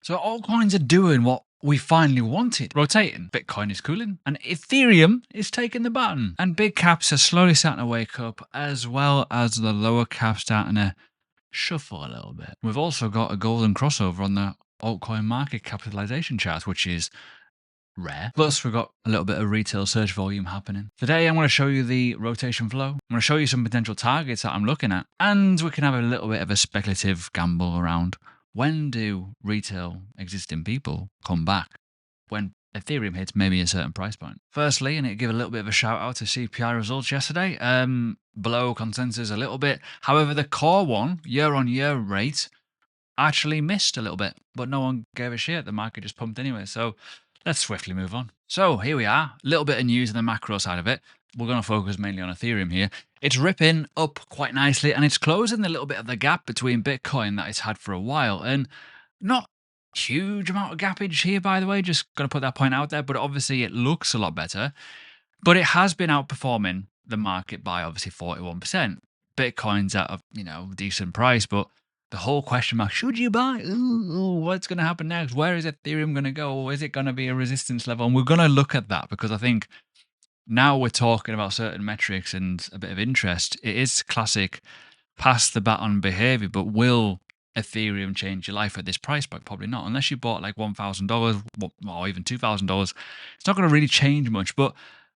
So altcoins are doing what we finally wanted. Rotating. Bitcoin is cooling and Ethereum is taking the baton. And big caps are slowly starting to wake up, as well as the lower caps starting to shuffle a little bit. We've also got a golden crossover on the altcoin market capitalization chart, which is rare. Plus, we've got a little bit of retail search volume happening. Today, I'm going to show you the rotation flow. I'm going to show you some potential targets that I'm looking at, and we can have a little bit of a speculative gamble around when do retail existing people come back when Ethereum hits maybe a certain price point. Firstly, I need to give a little bit of a shout out to CPI results yesterday. Below consensus a little bit. However, the core one, year-on-year rate, actually missed a little bit, but no one gave a shit. The market just pumped anyway. So let's swiftly move on. So here we are, a little bit of news on the macro side of it. We're going to focus mainly on Ethereum here. It's ripping up quite nicely, and it's closing a little bit of the gap between Bitcoin that it's had for a while. And not huge amount of gappage here, by the way, just going to put that point out there, but obviously it looks a lot better. But it has been outperforming the market by obviously 41%. Bitcoin's at a decent price, but the whole question mark, should you buy? Ooh, what's going to happen next? Where is Ethereum going to go? Is it going to be a resistance level? And we're going to look at that because I think now we're talking about certain metrics and a bit of interest. It is classic pass the baton behavior, but will Ethereum change your life at this price point? Probably not. Unless you bought like $1,000 or even $2,000, it's not going to really change much. But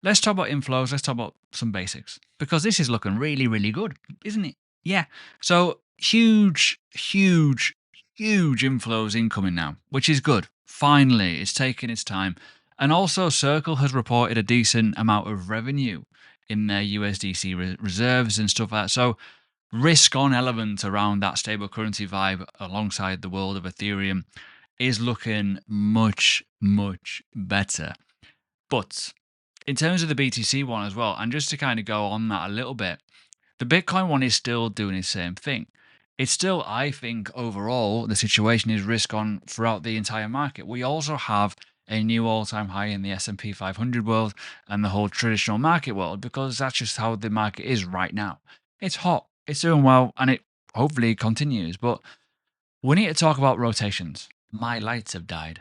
let's talk about inflows. Let's talk about some basics because this is looking really, really good, isn't it? Yeah. So huge inflows incoming now, which is good. Finally, it's taking its time. And also Circle has reported a decent amount of revenue in their USDC reserves and stuff like that. So risk on element around that stable currency vibe alongside the world of Ethereum is looking much better. But in terms of the BTC one as well, and just to kind of go on that a little bit, the Bitcoin one is still doing the same thing. It's still, I think, overall, the situation is risk on throughout the entire market. We also have a new all-time high in the S&P 500 world and the whole traditional market world because that's just how the market is right now. It's hot, it's doing well, and it hopefully continues. But we need to talk about rotations. My lights have died.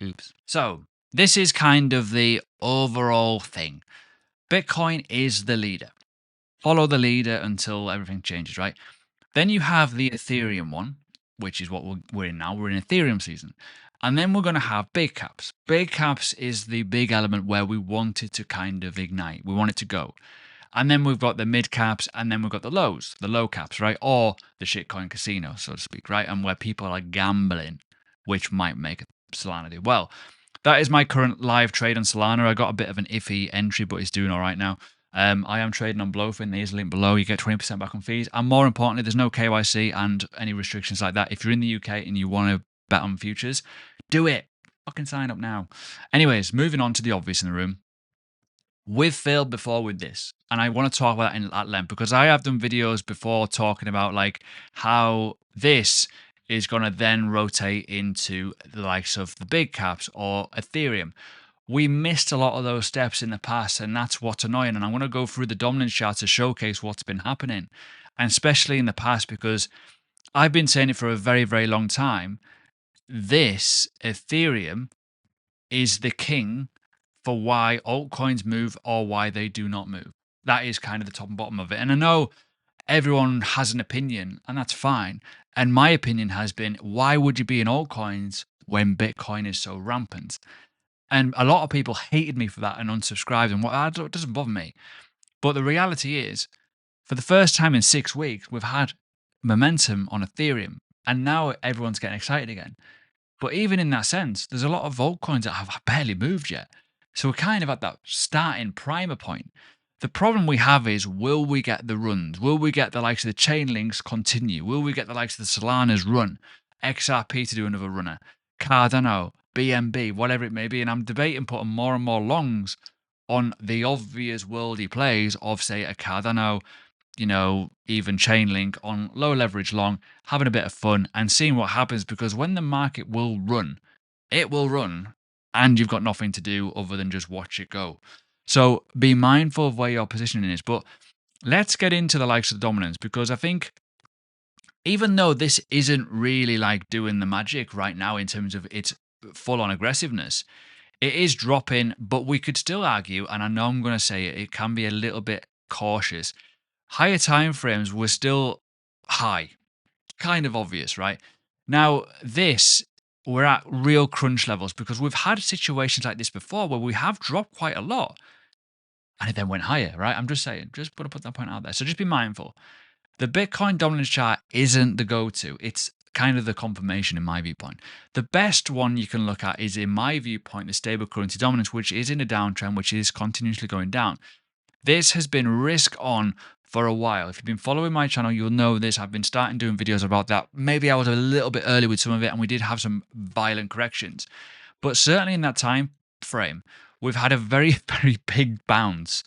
Oops. So this is kind of the overall thing. Bitcoin is the leader. Follow the leader until everything changes, right? Then you have the Ethereum one, which is what we're in now. We're in Ethereum season. And then we're going to have big caps. Big caps is the big element where we want it to kind of ignite. We want it to go. And then we've got the mid caps, and then we've got the lows, the low caps, right? Or the shitcoin casino, so to speak, right? And where people are gambling, which might make Solana do well. That is my current live trade on Solana. I got a bit of an iffy entry, but it's doing all right now. I am trading on Blowfin. There's a link below. You get 20% back on fees. And more importantly, there's no KYC and any restrictions like that. If you're in the UK and you want to bet on futures, do it. Fucking sign up now. Anyways, moving on to the obvious in the room. We've failed before with this. And I want to talk about that at length because I have done videos before talking about like how this is going to then rotate into the likes of the big caps or Ethereum. We missed a lot of those steps in the past, and that's what's annoying. And I'm going to go through the dominance chart to showcase what's been happening, and especially in the past, because I've been saying it for a very, very long time. This Ethereum is the king for why altcoins move or why they do not move. That is kind of the top and bottom of it. And I know everyone has an opinion, and that's fine. And my opinion has been, why would you be in altcoins when Bitcoin is so rampant? And a lot of people hated me for that and unsubscribed, and it doesn't bother me. But the reality is, for the first time in 6 weeks, we've had momentum on Ethereum, and now everyone's getting excited again. But even in that sense, there's a lot of altcoins that have barely moved yet. So we're kind of at that starting primer point. The problem we have is, will we get the runs? Will we get the likes of the Chainlinks continue? Will we get the likes of the Solana's run? XRP to do another runner? Cardano? BNB, whatever it may be, and I'm debating putting more and more longs on the obvious worldy plays of, say, a Cardano, even Chainlink on low leverage long, having a bit of fun and seeing what happens, because when the market will run, it will run, and you've got nothing to do other than just watch it go. So be mindful of where your positioning is. But let's get into the likes of the dominance, because I think even though this isn't really like doing the magic right now in terms of its full on aggressiveness, it is dropping, but we could still argue, and I know I'm going to say it, it can be a little bit cautious. Higher time frames were still high, kind of obvious, right? Now, this, we're at real crunch levels because we've had situations like this before where we have dropped quite a lot and it then went higher, right? I'm just saying, just want to put that point out there. So just be mindful. The Bitcoin dominance chart isn't the go-to. It's kind of the confirmation in my viewpoint. The best one you can look at is, in my viewpoint, the stable currency dominance, which is in a downtrend, which is continuously going down. This has been risk on for a while. If you've been following my channel, you'll know this. I've been starting doing videos about that. Maybe I was a little bit early with some of it and we did have some violent corrections. But certainly in that time frame, we've had a very, very big bounce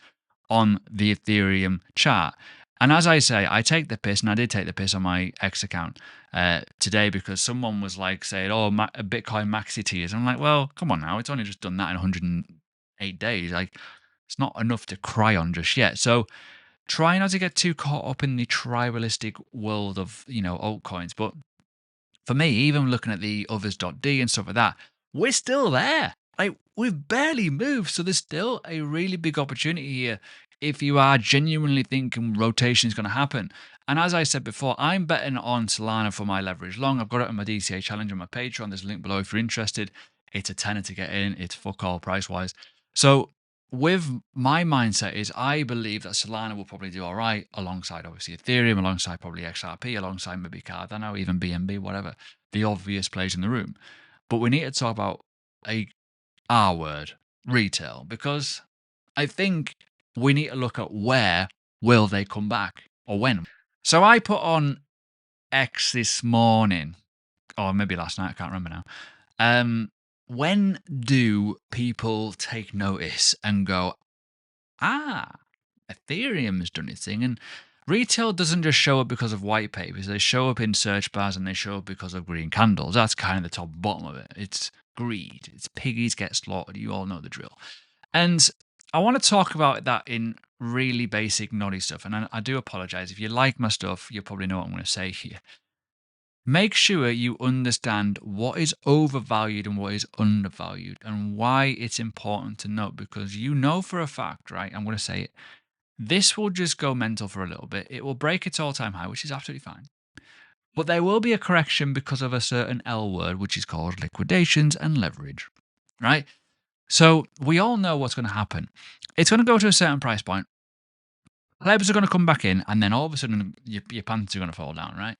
on the Ethereum chart. And as I say, I take the piss, and I did take the piss on my X account today because someone was like saying, oh, Bitcoin maxi tears. I'm like, well, come on now. It's only just done that in 108 days. Like, it's not enough to cry on just yet. So try not to get too caught up in the tribalistic world of, altcoins. But for me, even looking at the OTHERS.D and stuff like that, we're still there. Like, we've barely moved. So there's still a really big opportunity here if you are genuinely thinking rotation is going to happen. And as I said before, I'm betting on Solana for my leverage long. I've got it on my DCA challenge on my Patreon. There's a link below if you're interested. It's a tenner to get in. It's fuck all price wise. So with my mindset is I believe that Solana will probably do all right alongside obviously Ethereum, alongside probably XRP, alongside maybe Cardano, even BNB, whatever, the obvious plays in the room. But we need to talk about a R word, retail, because I think we need to look at where will they come back or when. So I put on X this morning, or maybe last night, I can't remember now. When do people take notice and go, Ethereum has done its thing? And retail doesn't just show up because of white papers. They show up in search bars and they show up because of green candles. That's kind of the top bottom of it. It's greed. It's piggies get slaughtered. You all know the drill. And I want to talk about that in really basic naughty stuff. And I do apologize. If you like my stuff, you probably know what I'm going to say here. Make sure you understand what is overvalued and what is undervalued and why it's important to note, because you know for a fact, right? I'm going to say it. This will just go mental for a little bit. It will break its all-time high, which is absolutely fine. But there will be a correction because of a certain L word, which is called liquidations and leverage, right? So we all know what's going to happen. It's going to go to a certain price point. Plebs are going to come back in, and then all of a sudden your pants are going to fall down, right?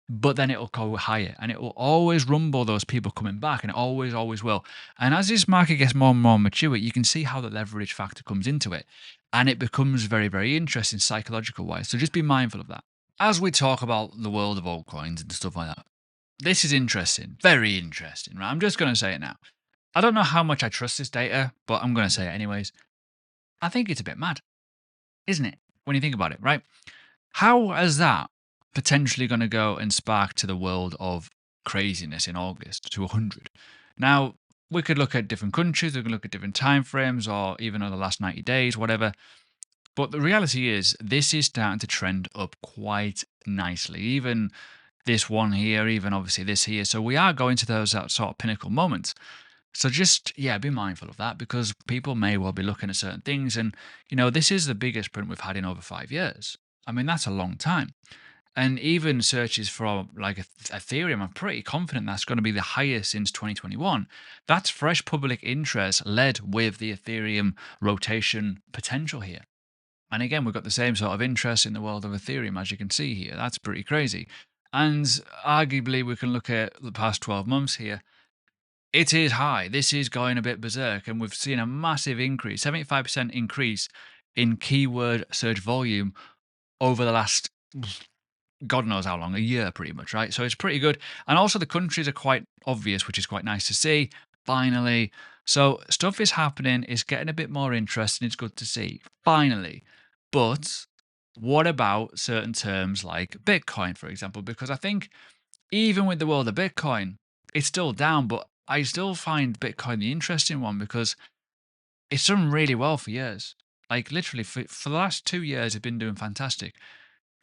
But then it'll go higher, and it will always rumble those people coming back, and it always will. And as this market gets more and more mature, you can see how the leverage factor comes into it, and it becomes very, very interesting psychological wise. So just be mindful of that. As we talk about the world of altcoins and stuff like that, this is interesting, very interesting, right? I'm just going to say it now. I don't know how much I trust this data, but I'm going to say it anyways. I think it's a bit mad, isn't it? When you think about it, right? How is that potentially going to go and spark to the world of craziness in August to 100? Now, we could look at different countries, we could look at different time frames, or even over the last 90 days, whatever. But the reality is, this is starting to trend up quite nicely. Even this one here, even obviously this here. So we are going to those sort of pinnacle moments. So just, be mindful of that, because people may well be looking at certain things. And, this is the biggest print we've had in over 5 years. I mean, that's a long time. And even searches for like Ethereum, I'm pretty confident that's going to be the highest since 2021. That's fresh public interest led with the Ethereum rotation potential here. And again, we've got the same sort of interest in the world of Ethereum, as you can see here. That's pretty crazy. And arguably, we can look at the past 12 months here. It is high. This is going a bit berserk, and we've seen a massive increase, 75% increase in keyword search volume over the last, God knows how long, a year pretty much, right? So it's pretty good. And also the countries are quite obvious, which is quite nice to see, finally. So stuff is happening, it's getting a bit more interesting, it's good to see, finally. But what about certain terms like Bitcoin, for example? Because I think even with the world of Bitcoin, it's still down, but I still find Bitcoin the interesting one because it's done really well for years. Like literally for the last 2 years, it's been doing fantastic.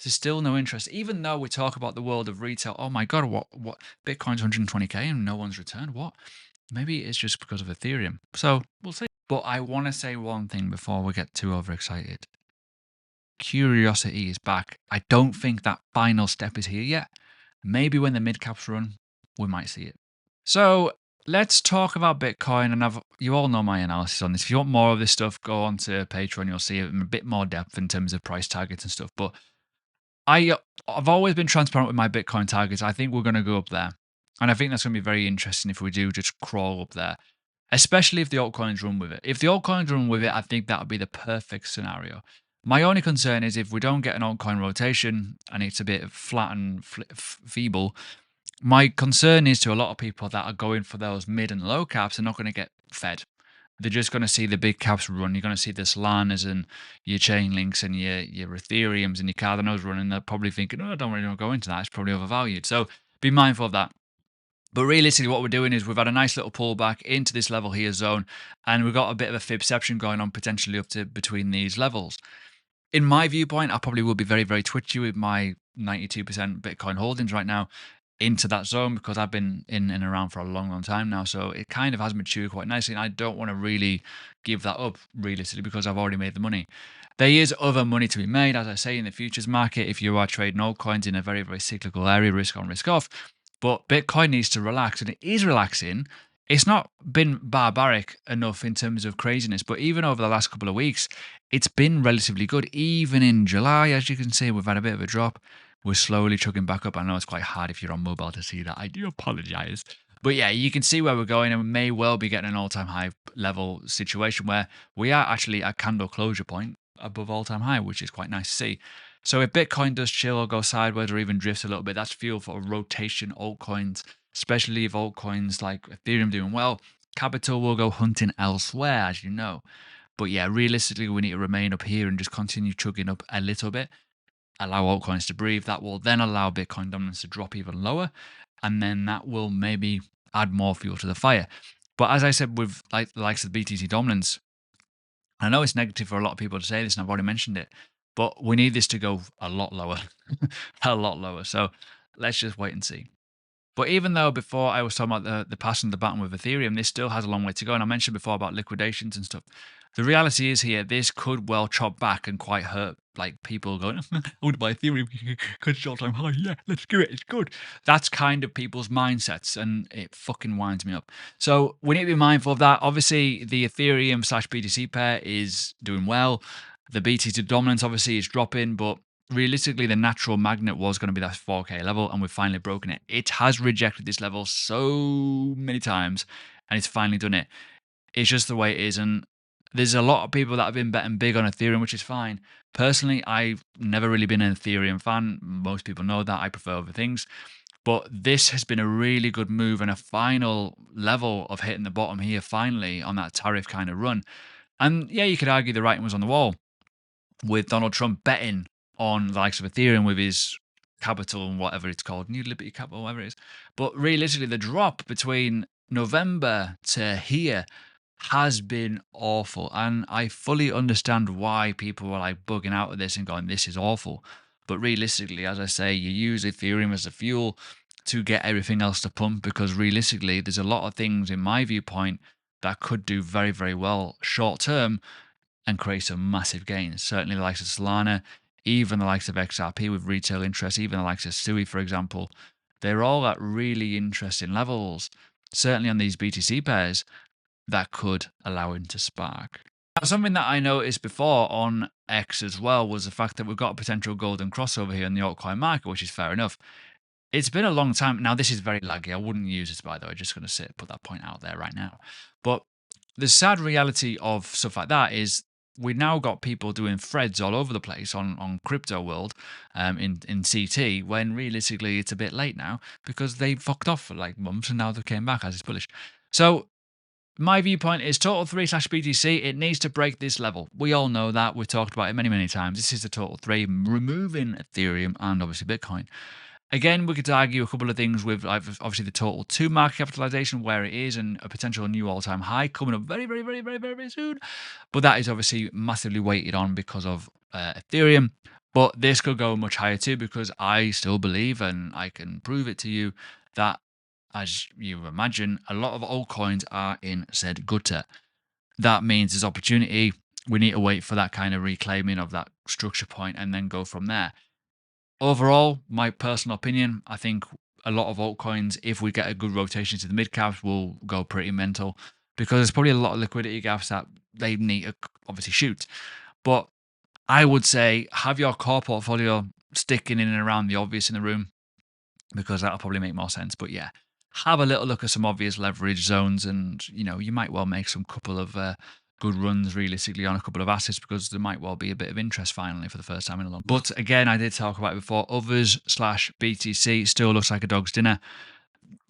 There's still no interest, even though we talk about the world of retail. Oh my God, what? Bitcoin's 120K and no one's returned. What? Maybe it's just because of Ethereum. So we'll see. But I want to say one thing before we get too overexcited. Curiosity is back. I don't think that final step is here yet. Maybe when the mid caps run, we might see it. So let's talk about Bitcoin. And you all know my analysis on this. If you want more of this stuff, go on to Patreon. You'll see it in a bit more depth in terms of price targets and stuff. But I've always been transparent with my Bitcoin targets. I think we're going to go up there. And I think that's going to be very interesting if we do just crawl up there, especially if the altcoins run with it. If the altcoins run with it, I think that would be the perfect scenario. My only concern is if we don't get an altcoin rotation and it's a bit flat and feeble, my concern is to a lot of people that are going for those mid and low caps are not going to get fed. They're just going to see the big caps run. You're going to see the Solanas and your Chainlinks and your Ethereums and your Cardanos running. They're probably thinking, oh, I don't really want to go into that. It's probably overvalued. So be mindful of that. But realistically, what we're doing is we've had a nice little pullback into this level here zone, and we've got a bit of a fibception going on potentially up to between these levels. In my viewpoint, I probably will be very, very twitchy with my 92% Bitcoin holdings right now into that zone because I've been in and around for a long, long time now. So it kind of has matured quite nicely. And I don't want to really give that up realistically because I've already made the money. There is other money to be made, as I say, in the futures market if you are trading altcoins in a very, very cyclical area, risk on, risk off. But Bitcoin needs to relax, and it is relaxing. It's not been barbaric enough in terms of craziness, but even over the last couple of weeks, it's been relatively good. Even in July, as you can see, we've had a bit of a drop. We're slowly chugging back up. I know it's quite hard if you're on mobile to see that. I do apologize. But yeah, you can see where we're going, and we may well be getting an all-time high level situation where we are actually at candle closure point above all-time high, which is quite nice to see. So if Bitcoin does chill or go sideways or even drifts a little bit, that's fuel for rotation altcoins, especially if altcoins like Ethereum doing well. Capital will go hunting elsewhere, as you know. But yeah, realistically, we need to remain up here and just continue chugging up a little bit, allow altcoins to breathe. That will then allow Bitcoin dominance to drop even lower, and then that will maybe add more fuel to the fire. But as I said, with like the likes of BTC dominance, I know it's negative for a lot of people to say this, and I've already mentioned it, but we need this to go a lot lower, a lot lower. So let's just wait and see. But even though before I was talking about the passing of the baton with Ethereum, this still has a long way to go. And I mentioned before about liquidations and stuff. The reality is here, this could well chop back and quite hurt like people going, I want to buy Ethereum because it's all time high. Yeah, let's do it. It's good. That's kind of people's mindsets, and it fucking winds me up. So we need to be mindful of that. Obviously, the Ethereum / BTC pair is doing well. The BTC dominance obviously is dropping, but realistically, the natural magnet was going to be that 4K level, and we've finally broken it. It has rejected this level so many times, and it's finally done it. It's just the way it is, and there's a lot of people that have been betting big on Ethereum, which is fine. Personally, I've never really been an Ethereum fan. Most people know that. I prefer other things. But this has been a really good move and a final level of hitting the bottom here, finally, on that tariff kind of run. And yeah, you could argue the writing was on the wall with Donald Trump betting on the likes of Ethereum with his capital and whatever it's called, New Liberty Capital, whatever it is. But realistically, the drop between November to here has been awful. And I fully understand why people were like bugging out of this and going, this is awful. But realistically, as I say, you use Ethereum as a fuel to get everything else to pump, because realistically, there's a lot of things in my viewpoint that could do very, very well short term and create some massive gains. Certainly the likes of Solana, even the likes of XRP with retail interest, even the likes of Sui, for example, they're all at really interesting levels, certainly on these BTC pairs, that could allow him to spark. Now, something that I noticed before on X as well was the fact that we've got a potential golden crossover here in the altcoin market, which is fair enough. It's been a long time. Now, this is very laggy. I wouldn't use this, by the way. Just going to put that point out there right now. But the sad reality of stuff like that is we now got people doing threads all over the place on crypto world, in CT, when realistically it's a bit late now because they fucked off for like months and now they came back as it's bullish. So my viewpoint is total 3 / BTC. It needs to break this level. We all know that. We've talked about it many, many times. This is the total 3, removing Ethereum and obviously Bitcoin. Again, we could argue a couple of things with obviously the total 2 market capitalization, where it is, and a potential new all-time high coming up very, very, very, very, very, very soon. But that is obviously massively weighted on because of Ethereum. But this could go much higher too, because I still believe, and I can prove it to you, that, as you imagine, a lot of altcoins are in said gutter. That means there's opportunity. We need to wait for that kind of reclaiming of that structure point and then go from there. Overall, my personal opinion, I think a lot of altcoins, if we get a good rotation to the mid caps, will go pretty mental, because there's probably a lot of liquidity gaps that they need to obviously shoot. But I would say have your core portfolio sticking in and around the obvious in the room, because that'll probably make more sense. But yeah, have a little look at some obvious leverage zones, and you might well make some couple of good runs realistically on a couple of assets, because there might well be a bit of interest finally for the first time in a long. But again, I did talk about it before. Others/BTC still looks like a dog's dinner.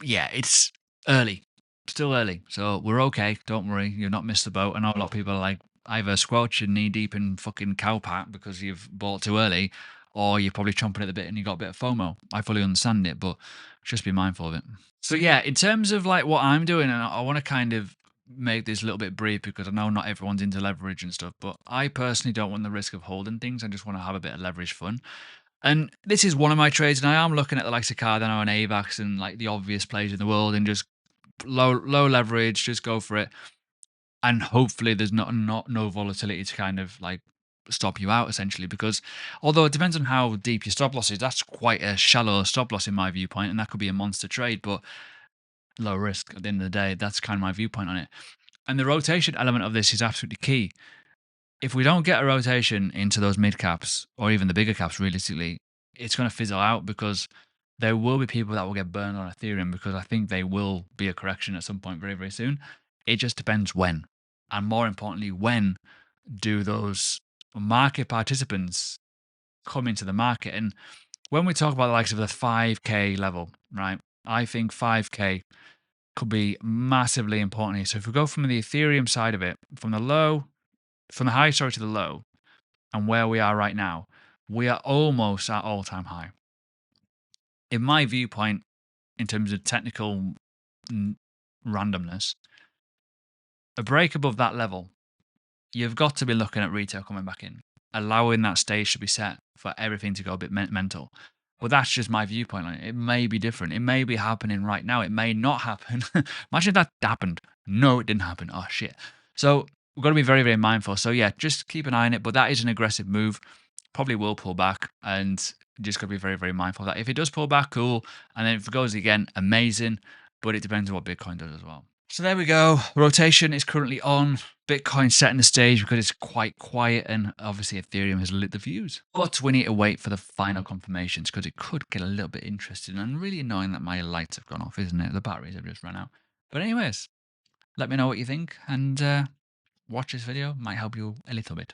Yeah, it's early, still early, so we're okay. Don't worry, you've not missed the boat. I know a lot of people are like either squelching knee deep in fucking cowpat because you've bought too early, or you're probably chomping at the bit and you got a bit of FOMO. I fully understand it, but just be mindful of it. So yeah, in terms of like what I'm doing, and I want to kind of make this a little bit brief, because I know not everyone's into leverage and stuff, but I personally don't want the risk of holding things. I just want to have a bit of leverage fun. And this is one of my trades, and I am looking at the likes of Cardano and AVAX and like the obvious plays in the world, and just low leverage, just go for it. And hopefully there's no volatility to kind of like stop you out, essentially, because although it depends on how deep your stop loss is, that's quite a shallow stop loss in my viewpoint, and that could be a monster trade, but low risk at the end of the day. That's kind of my viewpoint on it. And the rotation element of this is absolutely key. If we don't get a rotation into those mid caps, or even the bigger caps, realistically, it's going to fizzle out, because there will be people that will get burned on Ethereum, because I think they will be a correction at some point very, very soon. It just depends when. And more importantly, when do those market participants come into the market? And when we talk about the likes of the 5K level, right, I think 5K could be massively important here. So if we go from the Ethereum side of it, from the high, sorry, to the low, and where we are right now, we are almost at all-time high. In my viewpoint, in terms of technical randomness, a break above that level, you've got to be looking at retail coming back in, allowing that stage to be set for everything to go a bit mental. But that's just my viewpoint on it. It may be different. It may be happening right now. It may not happen. Imagine if that happened. No, it didn't happen. Oh, shit. So we've got to be very, very mindful. So yeah, just keep an eye on it. But that is an aggressive move. Probably will pull back, and just got to be very, very mindful of that. If it does pull back, cool. And then if it goes again, amazing. But it depends on what Bitcoin does as well. So there we go. Rotation is currently on. Bitcoin setting the stage because it's quite quiet, and obviously Ethereum has lit the views. But we need to wait for the final confirmations, because it could get a little bit interesting, and really annoying that my lights have gone off, isn't it? The batteries have just run out. But anyways, let me know what you think, and watch this video. Might help you a little bit.